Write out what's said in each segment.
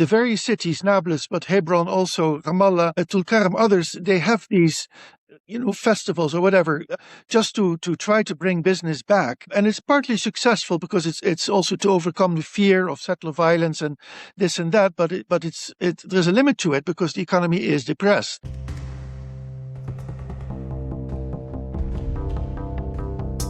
the various cities, Nablus, but Hebron also, Ramallah, Tulkarm, others, they have these festivals or whatever, just to try to bring business back. And it's partly successful because it's also to overcome the fear of settler violence and this and that. But there's a limit to it because the economy is depressed.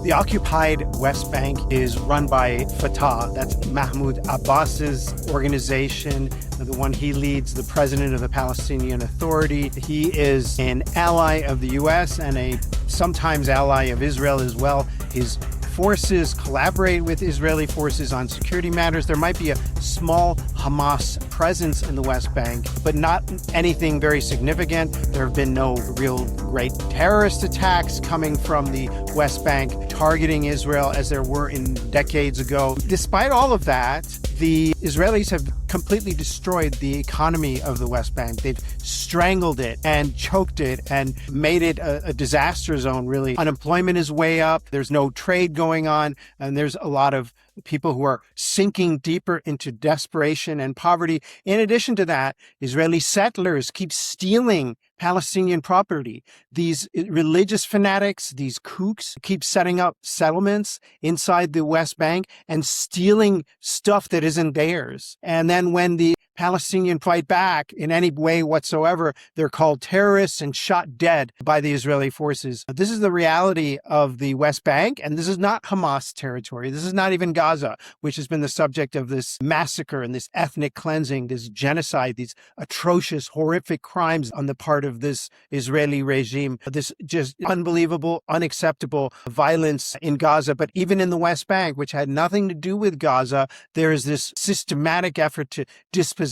The occupied West Bank is run by Fatah. That's Mahmoud Abbas's organization, the one he leads, the president of the Palestinian Authority. He is an ally of the U.S. and a sometimes ally of Israel as well. His forces collaborate with Israeli forces on security matters. There might be a small Hamas presence in the West Bank, but not anything very significant. There have been no real great terrorist attacks coming from the West Bank targeting Israel as there were in decades ago. Despite all of that, the Israelis have completely destroyed the economy of the West Bank. They've strangled it and choked it and made it a disaster zone, really. Unemployment is way up. There's no trade going on. And there's a lot of people who are sinking deeper into desperation and poverty. In addition to that, Israeli settlers keep stealing Palestinian property. These religious fanatics, these kooks, keep setting up settlements inside the West Bank and stealing stuff that isn't theirs. And then when the Palestinian fight back in any way whatsoever, they're called terrorists and shot dead by the Israeli forces. This is the reality of the West Bank, and this is not Hamas territory. This is not even Gaza, which has been the subject of this massacre and this ethnic cleansing, this genocide, these atrocious, horrific crimes on the part of this Israeli regime, this just unbelievable, unacceptable violence in Gaza. But even in the West Bank, which had nothing to do with Gaza, there is this systematic effort to dispossess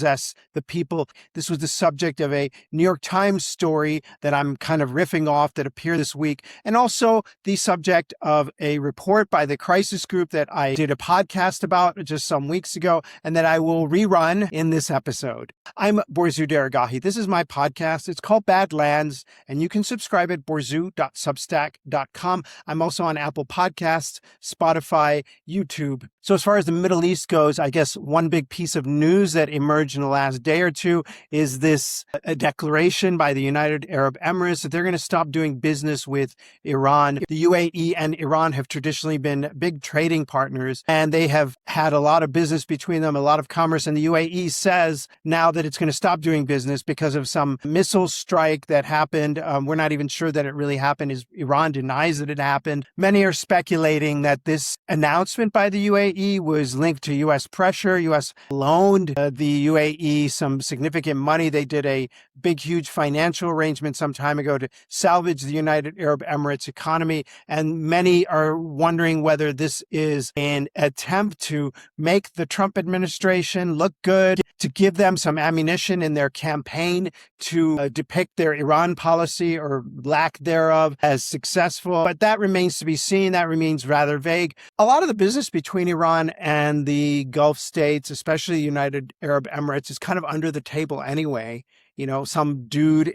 the people. This was the subject of a New York Times story that I'm kind of riffing off that appeared this week, and also the subject of a report by the Crisis Group that I did a podcast about just some weeks ago and that I will rerun in this episode. I'm Borzou Deragahi. This is my podcast. It's called Badlands, and you can subscribe at borzou.substack.com. I'm also on Apple Podcasts, Spotify, YouTube. So as far as the Middle East goes, I guess one big piece of news that emerged in the last day or two is this a declaration by the United Arab Emirates that they're going to stop doing business with Iran. The UAE and Iran have traditionally been big trading partners, and they have had a lot of business between them, a lot of commerce. And the UAE says now that it's going to stop doing business because of some missile strike that happened. We're not even sure that it really happened. Iran denies that it happened. Many are speculating that this announcement by the UAE was linked to U.S. pressure. U.S. loaned the UAE some significant money. They did a big, huge financial arrangement some time ago to salvage the United Arab Emirates economy. And many are wondering whether this is an attempt to make the Trump administration look good, to give them some ammunition in their campaign to depict their Iran policy or lack thereof as successful. But that remains to be seen. That remains rather vague. A lot of the business between Iran and the Gulf states, especially the United Arab Emirates, is kind of under the table anyway. You know, some dude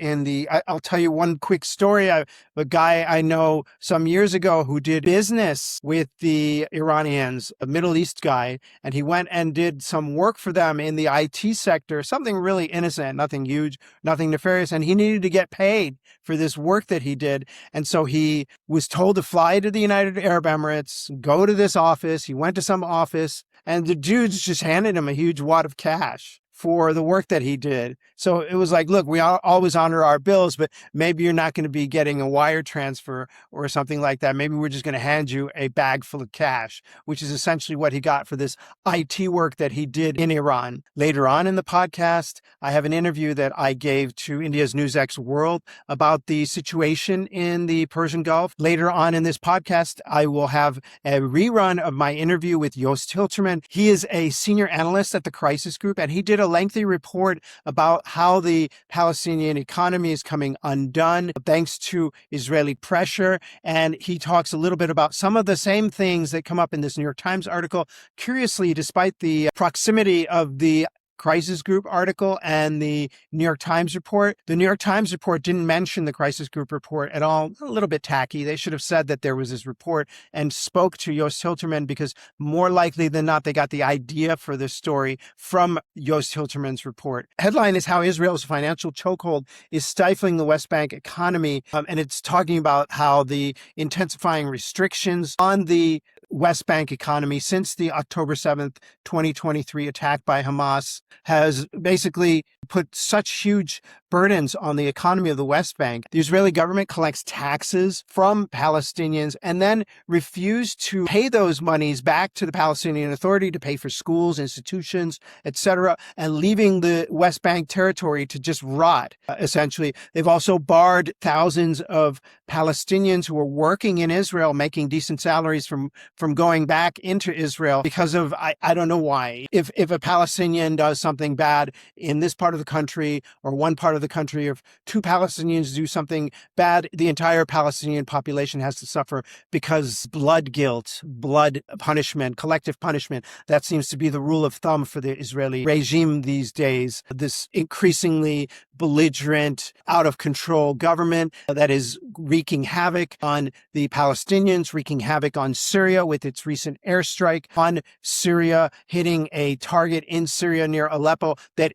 I'll tell you one quick story. A guy I know some years ago who did business with the Iranians, a Middle East guy, and he went and did some work for them in the IT sector, something really innocent, nothing huge, nothing nefarious, and he needed to get paid for this work that he did. And so he was told to fly to the United Arab Emirates, go to this office. He went to some office, and the dudes just handed him a huge wad of cash for the work that he did. So it was like, look, we always honor our bills, but maybe you're not going to be getting a wire transfer or something like that. Maybe we're just going to hand you a bag full of cash, which is essentially what he got for this IT work that he did in Iran. Later on in the podcast, I have an interview that I gave to India's NewsX World about the situation in the Persian Gulf. Later on in this podcast, I will have a rerun of my interview with Joost Hilterman. He is a senior analyst at the Crisis Group, and he did a lengthy report about how the Palestinian economy is coming undone thanks to Israeli pressure. And he talks a little bit about some of the same things that come up in this New York Times article. Curiously, despite the proximity of the Crisis Group article and the New York Times report. The New York Times report didn't mention the Crisis Group report at all. A little bit tacky. They should have said that there was this report and spoke to Joost Hilterman, because more likely than not, they got the idea for this story from Joost Hilterman's report. Headline is how Israel's financial chokehold is stifling the West Bank economy. And it's talking about how the intensifying restrictions on the West Bank economy since the October 7th, 2023 attack by Hamas has basically put such huge burdens on the economy of the West Bank. The Israeli government collects taxes from Palestinians and then refuse to pay those monies back to the Palestinian Authority to pay for schools, institutions, etc., and leaving the West Bank territory to just rot, essentially. They've also barred thousands of Palestinians who are working in Israel, making decent salaries from going back into Israel because of, I don't know why. If a Palestinian does something bad in this part of the country or one part of the country, if two Palestinians do something bad, the entire Palestinian population has to suffer because blood guilt, blood punishment, collective punishment. That seems to be the rule of thumb for the Israeli regime these days. This increasingly belligerent, out of control government that is wreaking havoc on the Palestinians, wreaking havoc on Syria with its recent airstrike on Syria, hitting a target in Syria near Aleppo that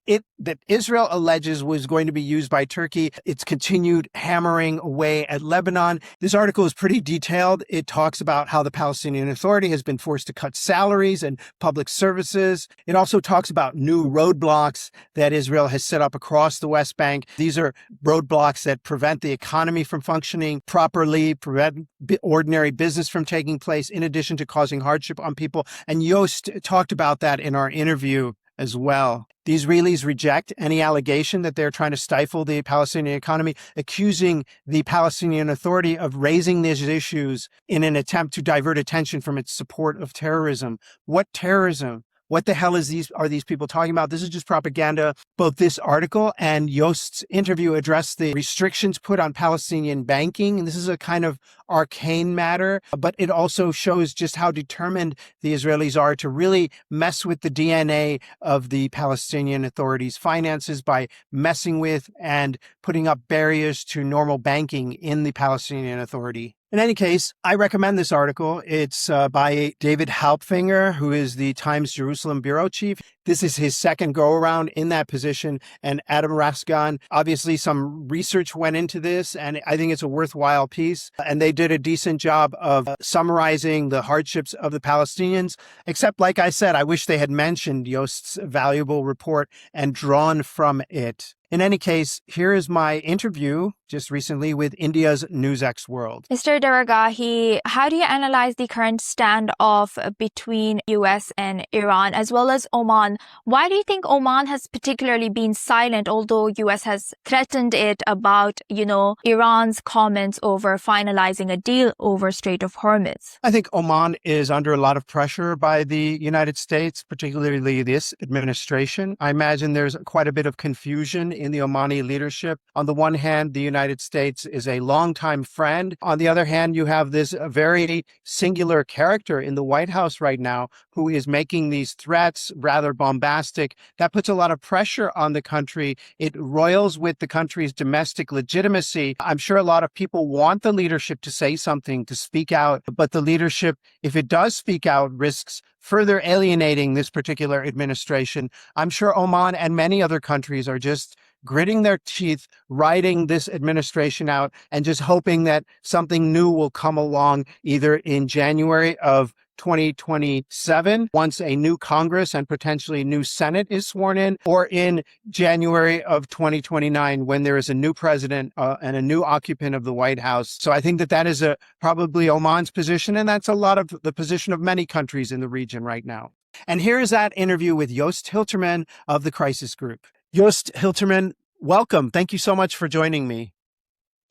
Israel alleges was going to be used by Turkey. It's continued hammering away at Lebanon. This article is pretty detailed. It talks about how the Palestinian Authority has been forced to cut salaries and public services. It also talks about new roadblocks that Israel has set up across the West Bank. These are roadblocks that prevent the economy from functioning properly, prevent ordinary business from taking place, in addition to causing hardship on people. And Joost talked about that in our interview as well. The Israelis reject any allegation that they're trying to stifle the Palestinian economy, accusing the Palestinian Authority of raising these issues in an attempt to divert attention from its support of terrorism. What terrorism? What the hell are these people talking about? This is just propaganda. Both this article and Joost's interview address the restrictions put on Palestinian banking. And this is a kind of arcane matter, but it also shows just how determined the Israelis are to really mess with the DNA of the Palestinian Authority's finances by messing with and putting up barriers to normal banking in the Palestinian Authority. In any case, I recommend this article. It's by David Halpfinger, who is the Times Jerusalem bureau chief. This is his second go-around in that position. And Adam Rasgan, obviously some research went into this, and I think it's a worthwhile piece. And they did a decent job of summarizing the hardships of the Palestinians, except, like I said, I wish they had mentioned Joost's valuable report and drawn from it. In any case, here is my interview just recently with India's NewsX World. Mr. Daragahi, how do you analyze the current standoff between US and Iran as well as Oman? Why do you think Oman has particularly been silent, although US has threatened it about, Iran's comments over finalizing a deal over Strait of Hormuz? I think Oman is under a lot of pressure by the United States, particularly this administration. I imagine there's quite a bit of confusion in the Omani leadership. On the one hand, the United States is a longtime friend. On the other hand, you have this very singular character in the White House right now who is making these threats rather bombastic. That puts a lot of pressure on the country. It roils with the country's domestic legitimacy. I'm sure a lot of people want the leadership to say something, to speak out, but the leadership, if it does speak out, risks further alienating this particular administration. I'm sure Oman and many other countries are just gritting their teeth, riding this administration out, and just hoping that something new will come along either in January of 2027, once a new Congress and potentially new Senate is sworn in, or in January of 2029, when there is a new president and a new occupant of the White House. So I think that is probably Oman's position, and that's a lot of the position of many countries in the region right now. And here is that interview with Joost Hilterman of the Crisis Group. Joost Hilterman, welcome. Thank you so much for joining me.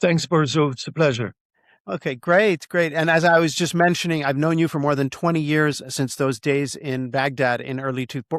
Thanks, Borzo. It's a pleasure. Okay, great, great. And as I was just mentioning, I've known you for more than 20 years since those days in Baghdad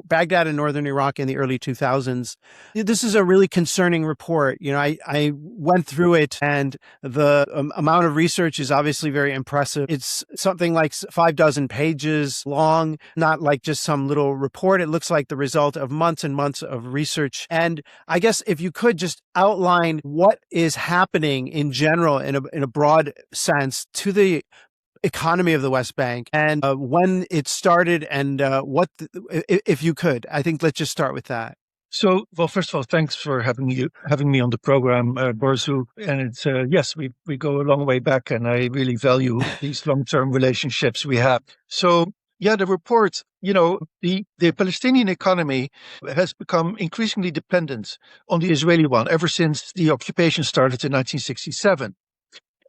Baghdad in northern Iraq in the early 2000s. This is a really concerning report. I went through it, and the amount of research is obviously very impressive. It's something like 5 dozen pages long, not like just some little report. It looks like the result of months and months of research. And I guess if you could just outline what is happening in general in a broad sense to the economy of the West Bank, and when it started, and if you could, I think let's just start with that. So, well, first of all, thanks for having me on the program, Borzu. And it's yes, we go a long way back, and I really value these long-term relationships we have. So, yeah, the report, the Palestinian economy has become increasingly dependent on the Israeli one ever since the occupation started in 1967.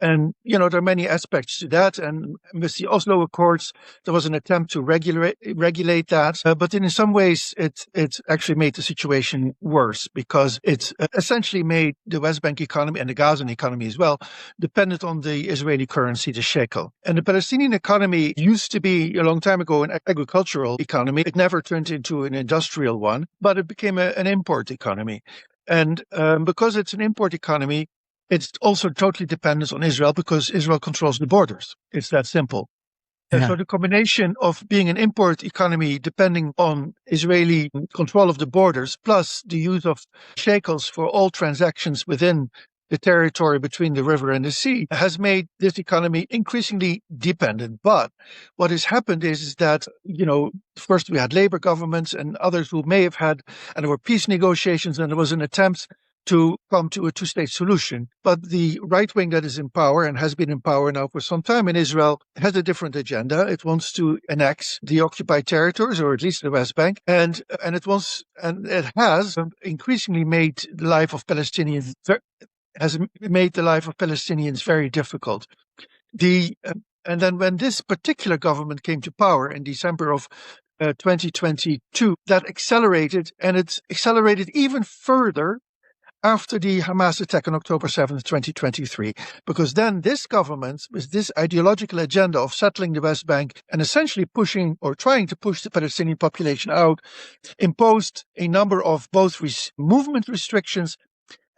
And, there are many aspects to that. And with the Oslo Accords, there was an attempt to regulate that. But in some ways, it actually made the situation worse, because it essentially made the West Bank economy and the Gazan economy as well dependent on the Israeli currency, the shekel. And the Palestinian economy used to be, a long time ago, an agricultural economy. It never turned into an industrial one, but it became an import economy. And because it's an import economy, it's also totally dependent on Israel, because Israel controls the borders. It's that simple. And so the combination of being an import economy depending on Israeli control of the borders, plus the use of shekels for all transactions within the territory between the river and the sea, has made this economy increasingly dependent. But what has happened is that, first we had labor governments and others who may have had, and there were peace negotiations, and there was an attempt to come to a two-state solution. But the right wing that is in power, and has been in power now for some time in Israel, has a different agenda. It wants to annex the occupied territories, or at least the West Bank, and it has increasingly made the life of Palestinians very difficult. And then when this particular government came to power in December of 2022, that accelerated, and it's accelerated even further after the Hamas attack on October 7th, 2023, because then this government, with this ideological agenda of settling the West Bank and essentially pushing, or trying to push, the Palestinian population out, imposed a number of both movement restrictions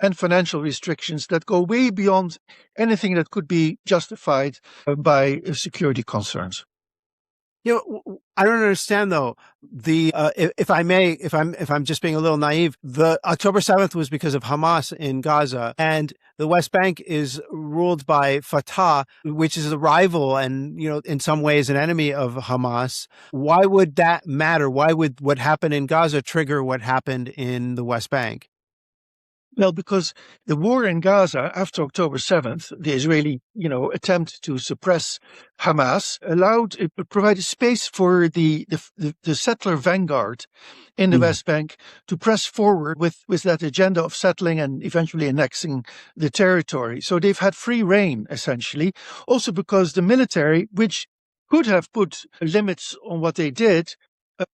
and financial restrictions that go way beyond anything that could be justified by security concerns. I don't understand though. If I'm just being a little naive, the October 7th was because of Hamas in Gaza, and the West Bank is ruled by Fatah, which is a rival and, in some ways an enemy of Hamas. Why would that matter? Why would what happened in Gaza trigger what happened in the West Bank? Well, because the war in Gaza after October 7th, the Israeli, attempt to suppress Hamas provided space for the settler vanguard in the West Bank to press forward with that agenda of settling and eventually annexing the territory. So they've had free reign, essentially. Also because the military, which could have put limits on what they did,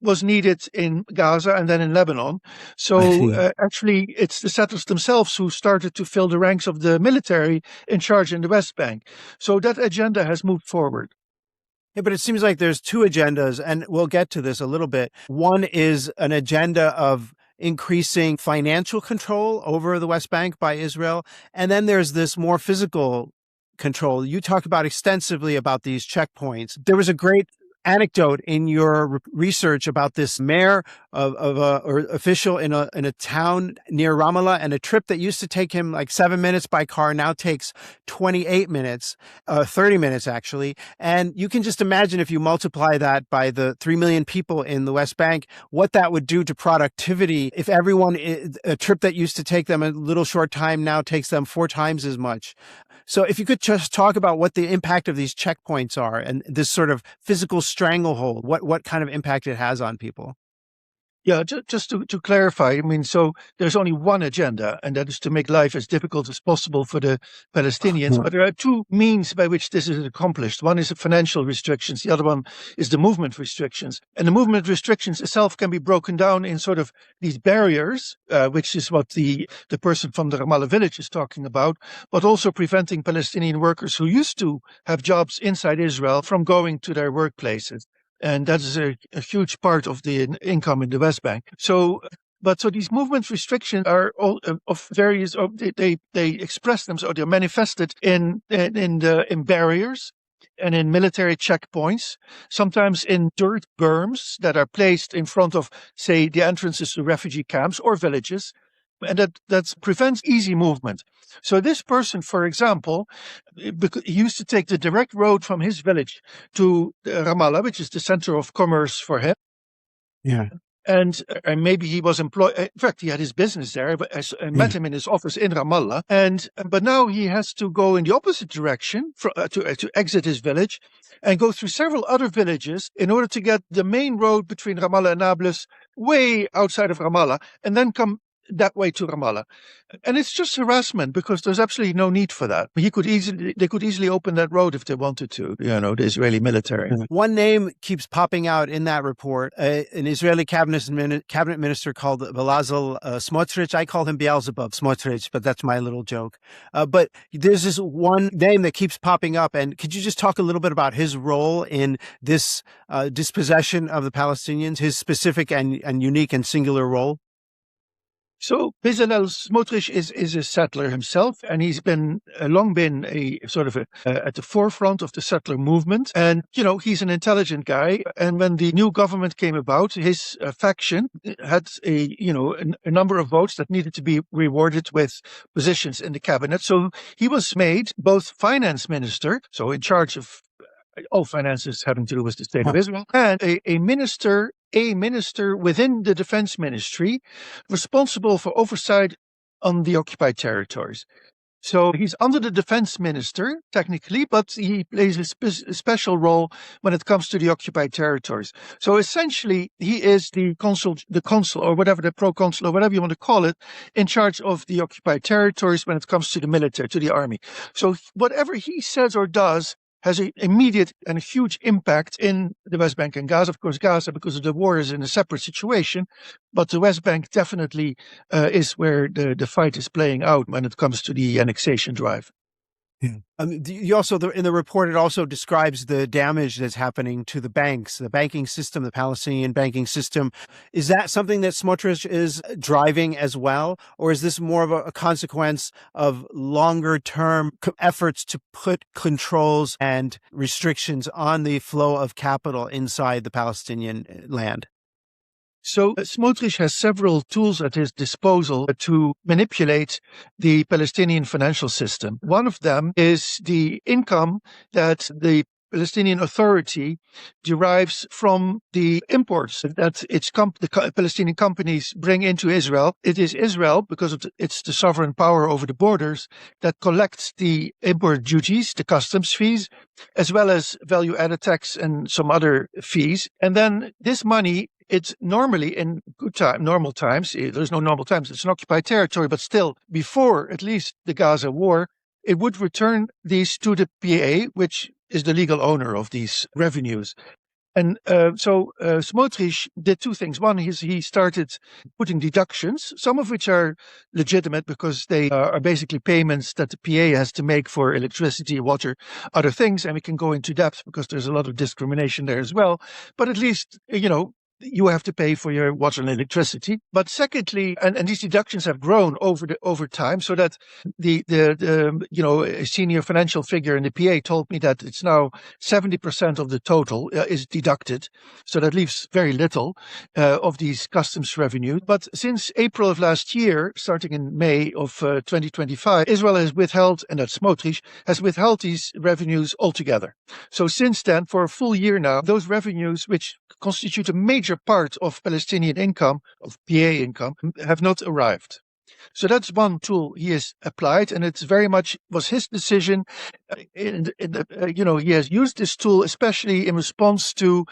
was needed in Gaza and then in Lebanon. So actually, it's the settlers themselves who started to fill the ranks of the military in charge in the West Bank. So that agenda has moved forward. Yeah, but it seems like there's two agendas, and we'll get to this a little bit. One is an agenda of increasing financial control over the West Bank by Israel, and then there's this more physical control. You talk about extensively about these checkpoints. There was a great anecdote in your research about this mayor or official in a town near Ramallah, and a trip that used to take him like 7 minutes by car now takes 28 minutes, 30 minutes actually. And you can just imagine, if you multiply that by the 3 million people in the West Bank, what that would do to productivity if a trip that used to take them a little short time now takes them 4 times as much. So if you could just talk about what the impact of these checkpoints are, and this sort of physical stranglehold, what kind of impact it has on people. Yeah, just to clarify, I mean, so there's only one agenda, and that is to make life as difficult as possible for the Palestinians. But there are two means by which this is accomplished. One is the financial restrictions, the other one is the movement restrictions. And the movement restrictions itself can be broken down in sort of these barriers, which is what the person from the Ramallah village is talking about, but also preventing Palestinian workers who used to have jobs inside Israel from going to their workplaces. And that is a huge part of the income in the West Bank. So these movement restrictions are all of various. They express themselves, or they're manifested in barriers and in military checkpoints, sometimes in dirt berms that are placed in front of, say, the entrances to refugee camps or villages. And that prevents easy movement. So this person, for example, he used to take the direct road from his village to Ramallah, which is the center of commerce for him. Yeah. And maybe he was employed. In fact, he had his business there. But I met him in his office in Ramallah. But now he has to go in the opposite direction to exit his village and go through several other villages in order to get the main road between Ramallah and Nablus way outside of Ramallah, and then come that way to Ramallah. And it's just harassment because there's absolutely no need for that. They could easily open that road if they wanted to, the Israeli military. One name keeps popping out in that report, an Israeli cabinet minister called Bezalel Smotrich. I call him Beelzebub Smotrich, but that's my little joke. But there's this one name that keeps popping up. And could you just talk a little bit about his role in this dispossession of the Palestinians, his specific and unique and singular role? So Bezalel Smotrich is a settler himself, and he's long been a sort of at the forefront of the settler movement. And he's an intelligent guy. And when the new government came about, his faction had a number of votes that needed to be rewarded with positions in the cabinet. So he was made both finance minister, so in charge of all finances having to do with the state of Israel, and a minister within the defense ministry responsible for oversight on the occupied territories. So he's under the defense minister, technically, but he plays a special role when it comes to the occupied territories. So essentially, he is the consul, or whatever, the proconsul, or whatever you want to call it, in charge of the occupied territories when it comes to the military, to the army. So whatever he says or does has an immediate and huge impact in the West Bank and Gaza. Of course, Gaza, because of the war, is in a separate situation, but the West Bank definitely is where the fight is playing out when it comes to the annexation drive. Yeah. You also, in the report, it also describes the damage that's happening to the banks, the banking system, the Palestinian banking system. Is that something that Smotrich is driving as well? Or is this more of a consequence of longer term efforts to put controls and restrictions on the flow of capital inside the Palestinian land? So Smotrich has several tools at his disposal to manipulate the Palestinian financial system. One of them is the income that the Palestinian Authority derives from the imports that the Palestinian companies bring into Israel. It is Israel, because it's the sovereign power over the borders, that collects the import duties, the customs fees, as well as value-added tax and some other fees. And then this money, it's normally in normal times, there's no normal times, it's an occupied territory, but still, before at least the Gaza war, it would return these to the PA, which is the legal owner of these revenues. And so Smotrich did two things. One is he started putting deductions, some of which are legitimate because they are basically payments that the PA has to make for electricity, water, other things. And we can go into depth because there's a lot of discrimination there as well. But at least, you have to pay for your water and electricity. But secondly, and these deductions have grown over time, so that a senior financial figure in the PA told me that it's now 70% of the total is deducted. So that leaves very little of these customs revenue. But since April of last year, starting in May of 2025, Israel has withheld, and that's Smotrich, has withheld these revenues altogether. So since then, for a full year now, those revenues, which constitute a major part of Palestinian income, of PA income, have not arrived. So that's one tool he has applied, and it's very much was his decision. He has used this tool especially in response to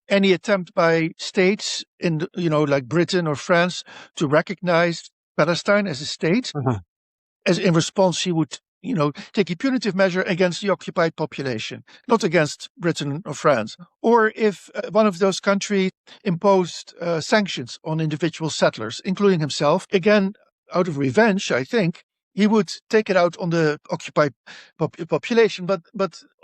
any attempt by states in, like Britain or France to recognize Palestine as a state. As in response, he would, take a punitive measure against the occupied population, not against Britain or France. Or if one of those countries imposed sanctions on individual settlers, including himself, again, out of revenge, I think, he would take it out on the occupied population, but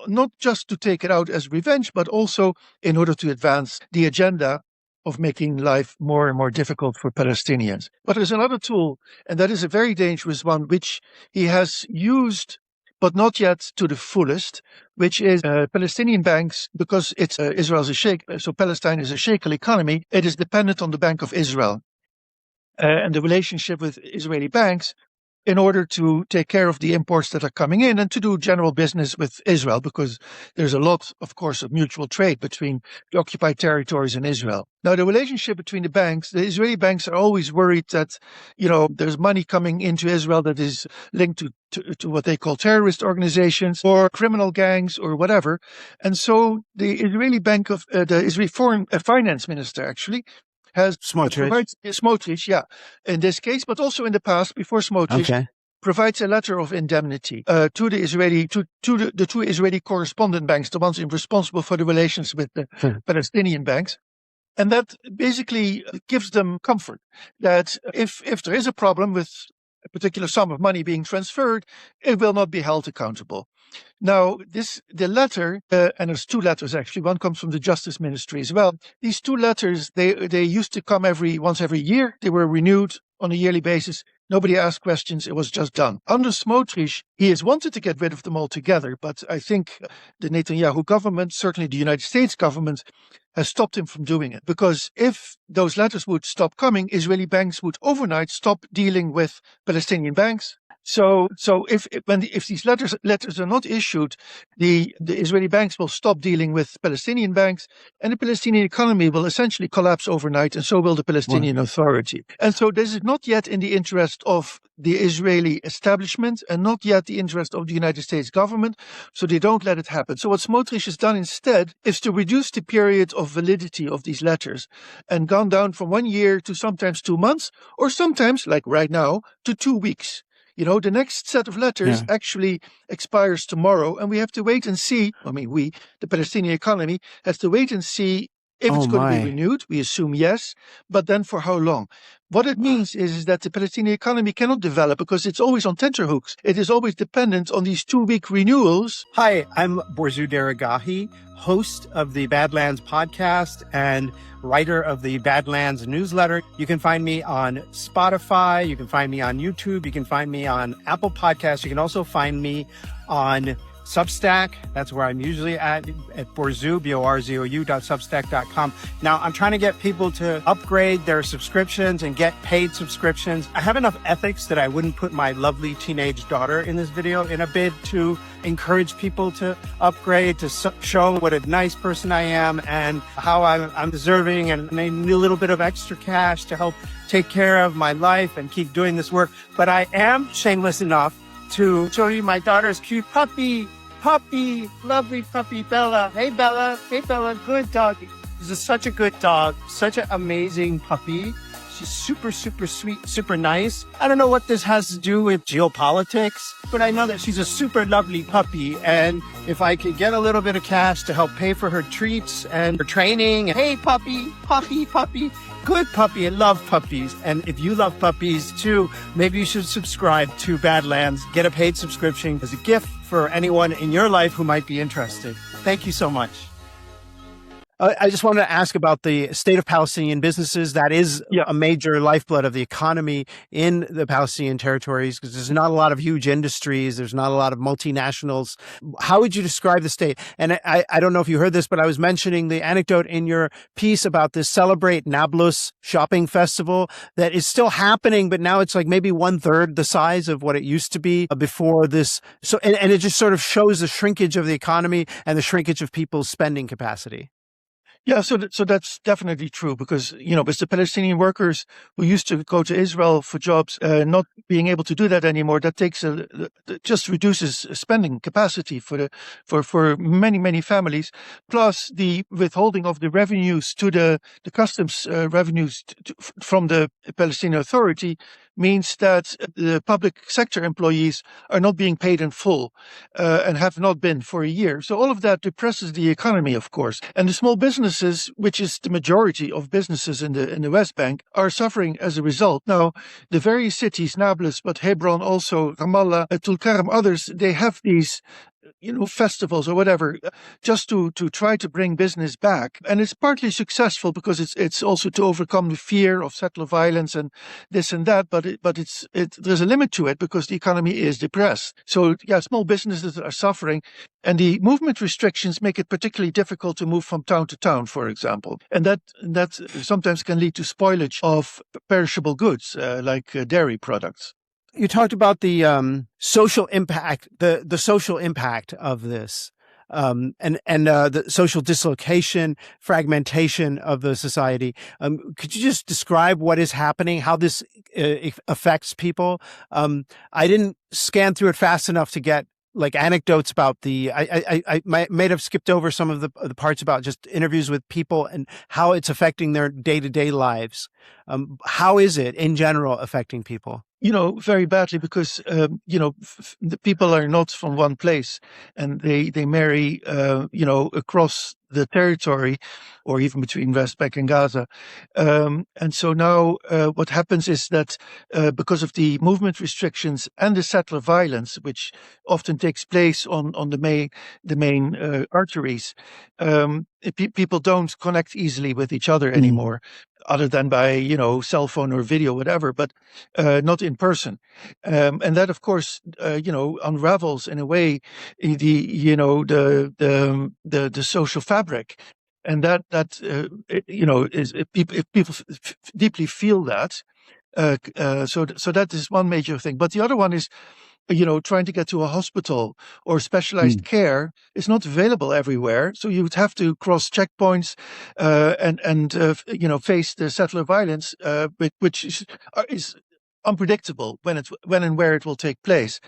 not just to take it out as revenge, but also in order to advance the agenda of making life more and more difficult for Palestinians. But there's another tool, and that is a very dangerous one, which he has used, but not yet to the fullest, which is Palestinian banks, because it's Israel's a sheikh, so Palestine is a sheikh economy. It is dependent on the Bank of Israel and the relationship with Israeli banks in order to take care of the imports that are coming in and to do general business with Israel, because there's a lot, of course, of mutual trade between the occupied territories and Israel. Now, the relationship between the banks, the Israeli banks are always worried that, there's money coming into Israel that is linked to what they call terrorist organizations or criminal gangs or whatever. And so the Israeli the Israeli foreign finance minister actually has Smotrich, yeah, in this case, but also in the past, before Smotrich, provides a letter of indemnity to the Israeli, to the two Israeli correspondent banks, the ones responsible for the relations with the Palestinian banks. And that basically gives them comfort that if there is a problem with a particular sum of money being transferred, it will not be held accountable. Now, the letter, and there's two letters actually, one comes from the Justice Ministry as well. These two letters, they used to come once every year. They were renewed on a yearly basis. Nobody asked questions. It was just done. Under Smotrich, he has wanted to get rid of them altogether, but I think the Netanyahu government, certainly the United States government, has stopped him from doing it. Because if those letters would stop coming, Israeli banks would overnight stop dealing with Palestinian banks. So if these letters are not issued, the Israeli banks will stop dealing with Palestinian banks, and the Palestinian economy will essentially collapse overnight, and so will the Palestinian Authority. And so this is not yet in the interest of the Israeli establishment and not yet the interest of the United States government, so they don't let it happen. So what Smotrich has done instead is to reduce the period of validity of these letters and gone down from 1 year to sometimes 2 months, or sometimes, like right now, to 2 weeks. The next set of letters actually expires tomorrow, and we have to wait and see. The Palestinian economy has to wait and see if it's going to be renewed. We assume yes, but then for how long? What it means is that the Palestinian economy cannot develop because it's always on tenterhooks. It is always dependent on these 2-week renewals. Hi, I'm Borzou Deragahi, host of the Badlands podcast and writer of the Badlands newsletter. You can find me on Spotify. You can find me on YouTube. You can find me on Apple Podcasts. You can also find me on Substack. That's where I'm usually at Borzou, borzou.substack.com. Now, I'm trying to get people to upgrade their subscriptions and get paid subscriptions. I have enough ethics that I wouldn't put my lovely teenage daughter in this video in a bid to encourage people to upgrade, to show what a nice person I am and how I'm deserving, and I need a little bit of extra cash to help take care of my life and keep doing this work. But I am shameless enough to show you my daughter's cute puppy, lovely puppy, Bella. Hey, Bella. Hey, Bella. Good doggy. This is such a good dog. Such an amazing puppy. She's super, super sweet, super nice. I don't know what this has to do with geopolitics, but I know that she's a super lovely puppy. And if I could get a little bit of cash to help pay for her treats and her training. Hey, puppy. Good puppy. I love puppies. And if you love puppies too, maybe you should subscribe to Badlands. Get a paid subscription as a gift for anyone in your life who might be interested. Thank you so much. I just wanted to ask about the state of Palestinian businesses. That is a major lifeblood of the economy in the Palestinian territories, because there's not a lot of huge industries. There's not a lot of multinationals. How would you describe the state? And I don't know if you heard this, but I was mentioning the anecdote in your piece about this Celebrate Nablus shopping festival that is still happening, but now it's like maybe 1/3 the size of what it used to be before this. So, and it just sort of shows the shrinkage of the economy and the shrinkage of people's spending capacity. Yeah, so that's definitely true because with the Palestinian workers who used to go to Israel for jobs, not being able to do that anymore, that just reduces spending capacity for many families. Plus, the withholding of the revenues to the customs revenues from the Palestinian Authority means that the public sector employees are not being paid in full and have not been for a year. So all of that depresses the economy, of course, and the small businesses, which is the majority of businesses in the West Bank, are suffering as a result. Now, the various cities, Nablus, but Hebron also, Ramallah, Tulkarm, others, they have these festivals or whatever, just to try to bring business back. And it's partly successful because it's also to overcome the fear of settler violence and this and that. But there's a limit to it because the economy is depressed. So yeah, small businesses are suffering, and the movement restrictions make it particularly difficult to move from town to town, for example. And that sometimes can lead to spoilage of perishable goods like dairy products. You talked about the social impact, the social impact of this, and the social dislocation, fragmentation of the society. Could you just describe what is happening, how this affects people? I didn't scan through it fast enough to get like anecdotes about I might have skipped over some of the parts about just interviews with people and how it's affecting their day-to-day lives. How is it in general affecting people? Very badly because, the people are not from one place and they marry, across the territory or even between West Bank and Gaza. And so now what happens is that because of the movement restrictions and the settler violence, which often takes place on the main arteries, people don't connect easily with each other anymore. Other than by cell phone or video, whatever, but not in person, and that of course unravels in a way the social fabric, and that is if people deeply feel that. So that is one major thing, but the other one is trying to get to a hospital or specialized care is not available everywhere. So you would have to cross checkpoints and face the settler violence, which is unpredictable when and where it will take place.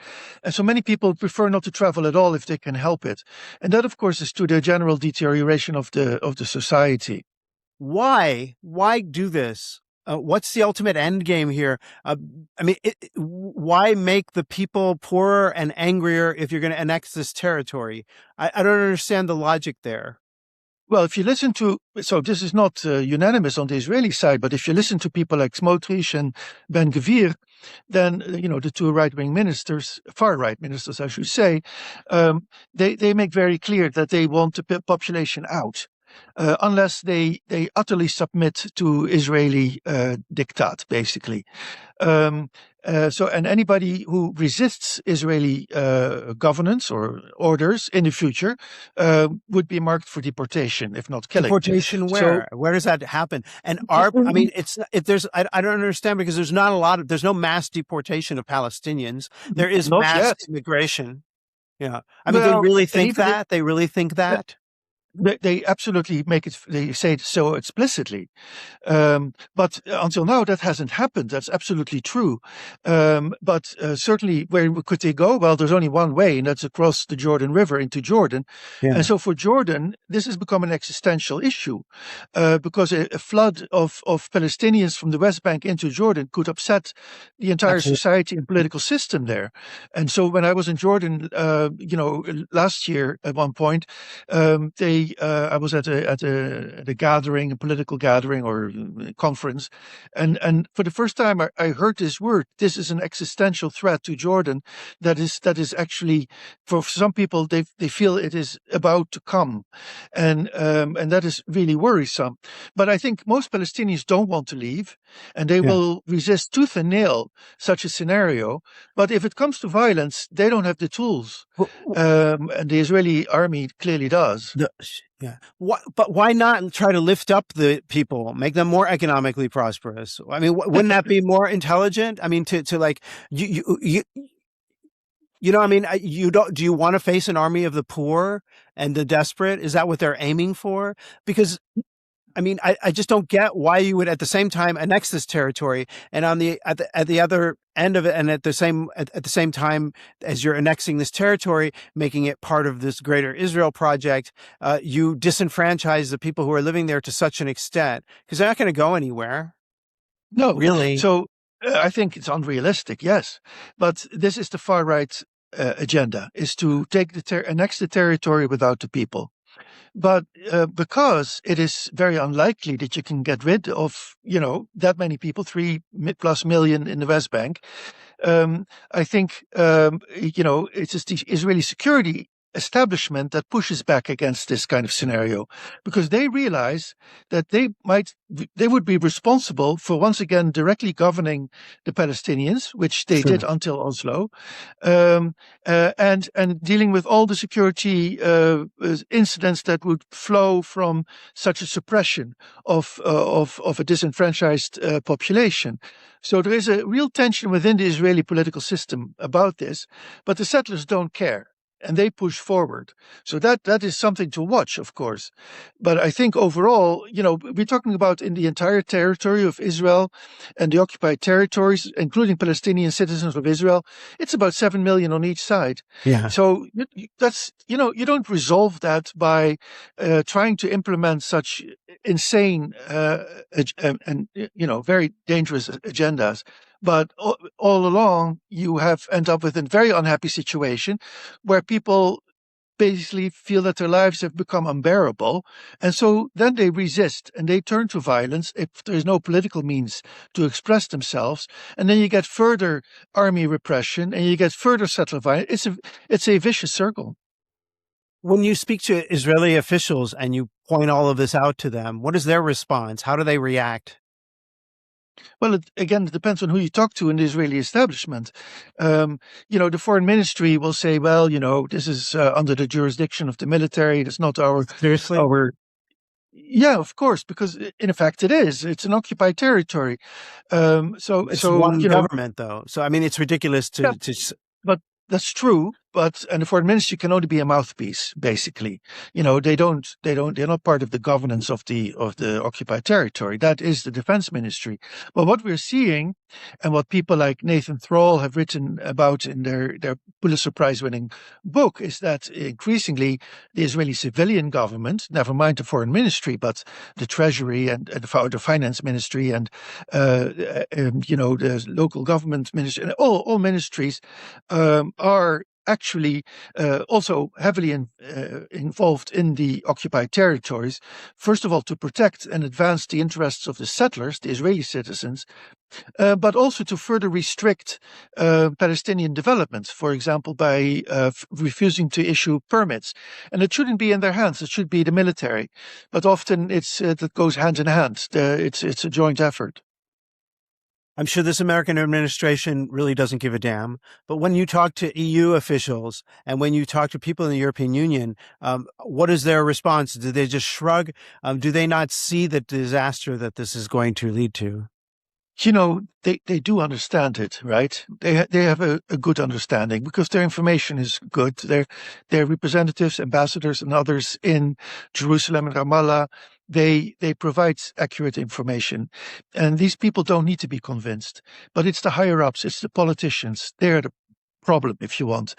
And so many people prefer not to travel at all if they can help it. And that, of course, is to the general deterioration of the society. Why do this? What's the ultimate end game here? Why make the people poorer and angrier if you're going to annex this territory? I don't understand the logic there. Well, if you listen to, so this is not unanimous on the Israeli side, but if you listen to people like Smotrich and Ben Gvir, then, the two right-wing ministers, far-right ministers, I should say, they make very clear that they want the population out. Unless they utterly submit to Israeli diktat, basically. And anybody who resists Israeli governance or orders in the future would be marked for deportation, if not killing. Deportation where? Where does that happen? And I don't understand because there's no mass deportation of Palestinians. There is mass immigration. Yeah. They really think that? They really think that? They absolutely they say it so explicitly. But until now, that hasn't happened. That's absolutely true. But certainly, where could they go? Well, there's only one way, and that's across the Jordan River into Jordan. Yeah. And so for Jordan, this has become an existential issue because a flood of Palestinians from the West Bank into Jordan could upset the entire society and political system there. And so when I was in Jordan, last year at one point, I was at a gathering, a political gathering or conference, and for the first time I heard this word. This is an existential threat to Jordan that is actually, for some people, they feel it is about to come, and that is really worrisome. But I think most Palestinians don't want to leave, and they will resist tooth and nail such a scenario. But if it comes to violence, they don't have the tools, and the Israeli army clearly does. Yeah. But why not try to lift up the people, make them more economically prosperous? I mean, wouldn't that be more intelligent? I mean, to like you I mean, do you want to face an army of the poor and the desperate? Is that what they're aiming for? Because I mean, I just don't get why you would at the same time annex this territory, and at the other end of it, and at the same time as you're annexing this territory, making it part of this greater Israel project, you disenfranchise the people who are living there to such an extent because they're not going to go anywhere. No. Really? So I think it's unrealistic, yes. But this is the far right agenda, is to take annex the territory without the people. But because it is very unlikely that you can get rid of, that many people, 3+ million in the West Bank, I think, it's just the Israeli security establishment that pushes back against this kind of scenario, because they realize that they would be responsible for once again directly governing the Palestinians, which they Sure. did until Oslo, and dealing with all the security incidents that would flow from such a suppression of a disenfranchised population. So there is a real tension within the Israeli political system about this, but the settlers don't care. And they push forward. So that is something to watch, of course. But I think overall, we're talking about in the entire territory of Israel and the occupied territories, including Palestinian citizens of Israel, it's about 7 million on each side. Yeah. So that's, you don't resolve that by trying to implement such insane and very dangerous agendas. But all along, you end up with a very unhappy situation where people basically feel that their lives have become unbearable. And so then they resist and they turn to violence if there's no political means to express themselves. And then you get further army repression and you get further settler violence. It's a vicious circle. When you speak to Israeli officials and you point all of this out to them, what is their response? How do they react? Well, it depends on who you talk to in the Israeli establishment. The foreign ministry will say, well, this is under the jurisdiction of the military. It's not Seriously? Yeah, of course, because in effect it is. It's an occupied territory. It's one government, though. So, I mean, it's ridiculous Yeah, to. but that's true. And the foreign ministry can only be a mouthpiece, basically. They're not part of the governance of the occupied territory. That is the defense ministry. But what we're seeing, and what people like Nathan Thrall have written about in their Pulitzer Prize winning book, is that increasingly the Israeli civilian government, never mind the foreign ministry, but the treasury and the finance ministry and the local government ministry, and all ministries are actually also heavily involved in the occupied territories, first of all, to protect and advance the interests of the settlers, the Israeli citizens, but also to further restrict Palestinian development, for example, by refusing to issue permits. And it shouldn't be in their hands, it should be the military. But often that goes hand in hand. It's a joint effort. I'm sure this American administration really doesn't give a damn. But when you talk to EU officials and when you talk to people in the European Union, what is their response? Do they just shrug? Do they not see the disaster that this is going to lead to? They do understand it, right? They have a good understanding because their information is good. Their representatives, ambassadors, and others in Jerusalem and Ramallah, they provide accurate information. And these people don't need to be convinced. But it's the higher ups, it's the politicians. They're the problem, if you want.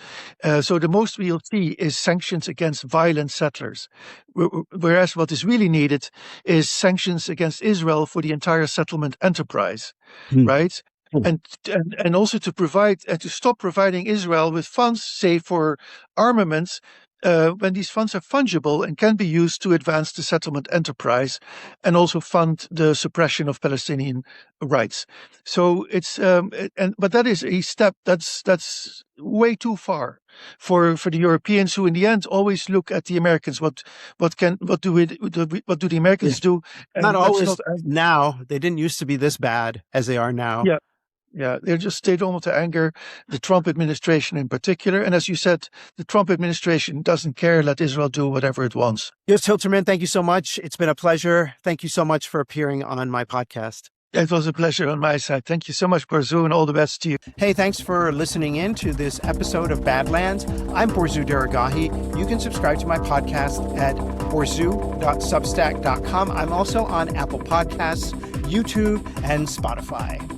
So the most we'll see is sanctions against violent settlers, whereas what is really needed is sanctions against Israel for the entire settlement enterprise, right? And also to provide and to stop providing Israel with funds, say for armaments, when these funds are fungible and can be used to advance the settlement enterprise and also fund the suppression of Palestinian rights. So but that is a step that's way too far for the Europeans, who in the end always look at the Americans. What do the Americans do? And not always. Now they didn't used to be this bad as they are now. Yeah. Yeah, they don't want to anger the Trump administration in particular. And as you said, the Trump administration doesn't care. Let Israel do whatever it wants. Joost Hilterman, thank you so much. It's been a pleasure. Thank you so much for appearing on my podcast. It was a pleasure on my side. Thank you so much, Borzu, and all the best to you. Hey, thanks for listening in to this episode of Badlands. I'm Borzu Deragahi. You can subscribe to my podcast at borzu.substack.com. I'm also on Apple Podcasts, YouTube, and Spotify.